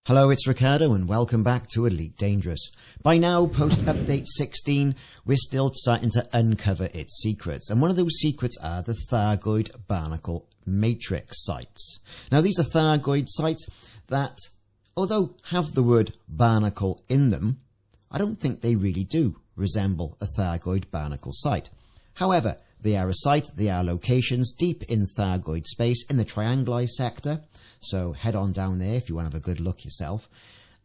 Hello, it's Ricardo and welcome back to Elite Dangerous. By now, post update 16, we're still starting to uncover its secrets, and one of those secrets are the Thargoid Barnacle Matrix sites. Now, these are Thargoid sites that, although have the word barnacle in them, I don't think they really do resemble a Thargoid barnacle site. However, they are a site, they are locations deep in Thargoid space in the Trianguli sector, so head on down there if you want to have a good look yourself.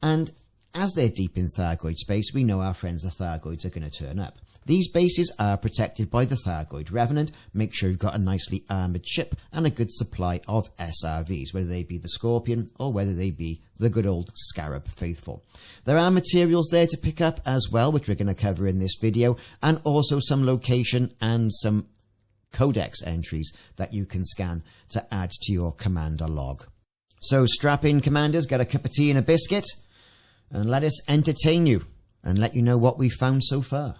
And as they're deep in Thargoid space, we know our friends the Thargoids are going to turn up. These bases are protected by the Thargoid Revenant. Make sure you've got a nicely armoured ship and a good supply of SRVs, whether they be the Scorpion or whether they be the good old Scarab Faithful. There are materials there to pick up as well, which we're going to cover in this video, and also some location and some codex entries that you can scan to add to your commander log. So strap in, commanders, get a cup of tea and a biscuit, and let us entertain you and let you know what we've found so far.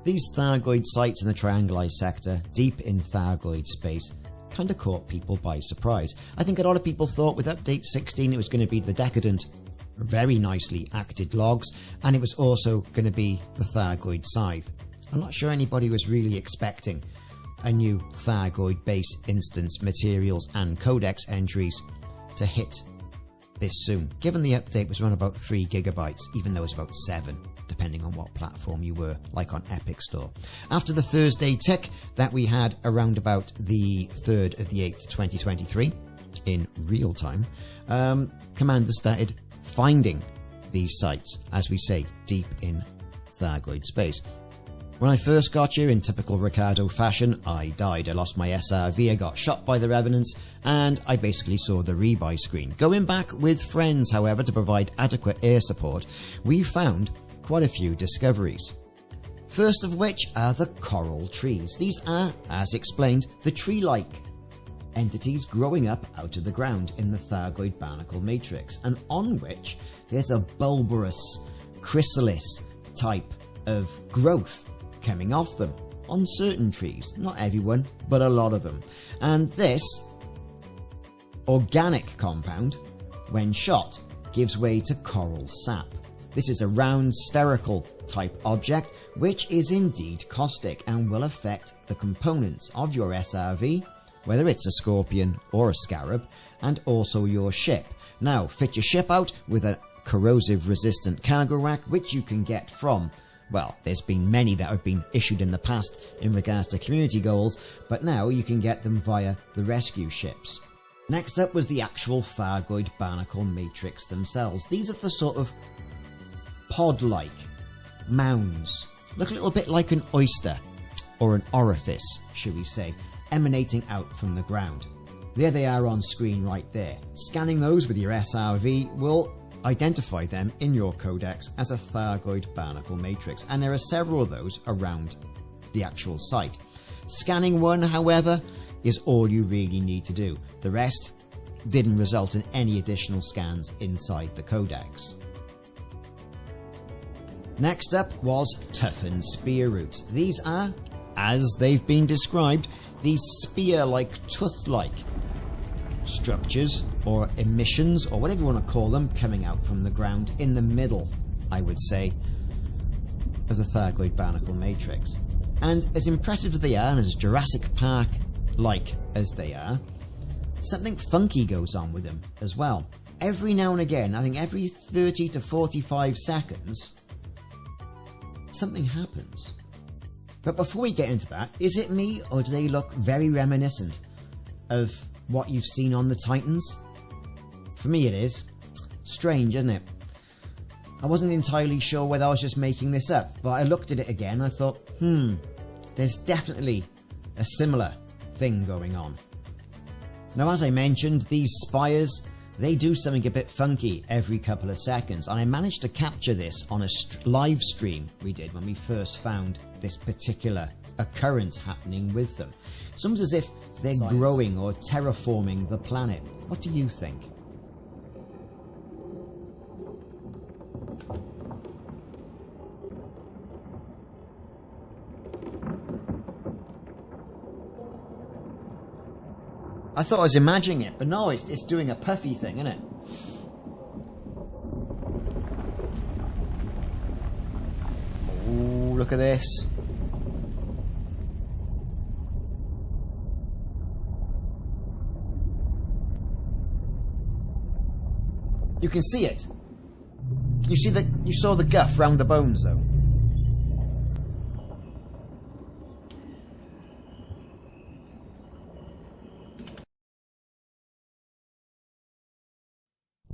These Thargoid sites in the Trianguli sector, deep in Thargoid space, kind of caught people by surprise. I think a lot of people thought with update 16 it was going to be the decadent, very nicely acted logs, and it was also going to be the Thargoid scythe. I'm not sure anybody was really expecting a new Thargoid base instance materials and codex entries to hit this soon, given the update was around about 3 gigabytes, even though it's about 7, depending on what platform you were, like on Epic Store. After the Thursday tick that we had around about the 3rd of the 8th, 2023, in real time, commanders started finding these sites, as we say, deep in Thargoid space. When I first got here, in typical Ricardo fashion, I died. I lost my SRV, I got shot by the Revenants, and I basically saw the rebuy screen. Going back with friends, however, to provide adequate air support, we found quite a few discoveries. First of which are the coral trees. These are, as explained, the tree-like entities growing up out of the ground in the Thargoid Barnacle Matrix, and on which there's a bulbous chrysalis type of growth coming off them on certain trees. Not everyone, but a lot of them. And this organic compound, when shot, gives way to coral sap. This is a round spherical type object which is indeed caustic and will affect the components of your SRV, whether it's a Scorpion or a Scarab, and also your ship. Now, fit your ship out with a corrosive resistant cargo rack, which you can get from, well, there's been many that have been issued in the past in regards to community goals, but now you can get them via the rescue ships. Next up was the actual Thargoid Barnacle Matrix themselves. These are the sort of pod-like mounds. Look a little bit like an oyster, or an orifice, should we say, emanating out from the ground. There they are on screen right there. Scanning those with your SRV will identify them in your codex as a Thargoid Barnacle Matrix, and there are several of those around the actual site. Scanning one, however, is all you really need to do. The rest didn't result in any additional scans inside the codex. Next up was toughened spear roots. These are, as they've been described, these spear-like, tooth-like structures or emissions, or whatever you want to call them, coming out from the ground in the middle, I would say, of the Thargoid Barnacle Matrix. And as impressive as they are, and as Jurassic Park-like as they are, something funky goes on with them as well. Every now and again, I think every 30 to 45 seconds, something happens. But before we get into that, is it me, or do they look very reminiscent of what you've seen on the Titans? For me it is. Strange, isn't it? I wasn't entirely sure whether I was just making this up, but I looked at it again and I thought, there's definitely a similar thing going on. Now, as I mentioned, these spires, they do something a bit funky every couple of seconds, and I managed to capture this on a live stream we did when we first found this particular occurrence happening with them. It's almost as if they're growing or terraforming the planet. What do you think? I thought I was imagining it, but no, it's doing a puffy thing, isn't it? Oh, look at this. You can see it. You saw the guff round the bones, though.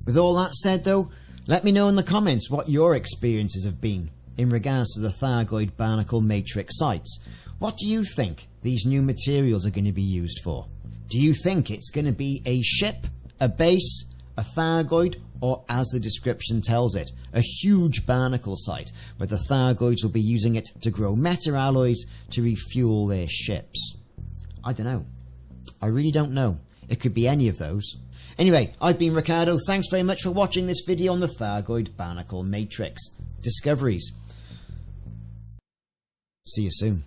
With all that said, though, let me know in the comments what your experiences have been in regards to the Thargoid Barnacle Matrix sites. What do you think these new materials are going to be used for? Do you think it's going to be a ship, a base, a Thargoid, or, as the description tells it, a huge barnacle site where the Thargoids will be using it to grow meta-alloys to refuel their ships? I don't know. I really don't know. It could be any of those. Anyway, I've been Ricardo. Thanks very much for watching this video on the Thargoid Barnacle Matrix Discoveries. See you soon.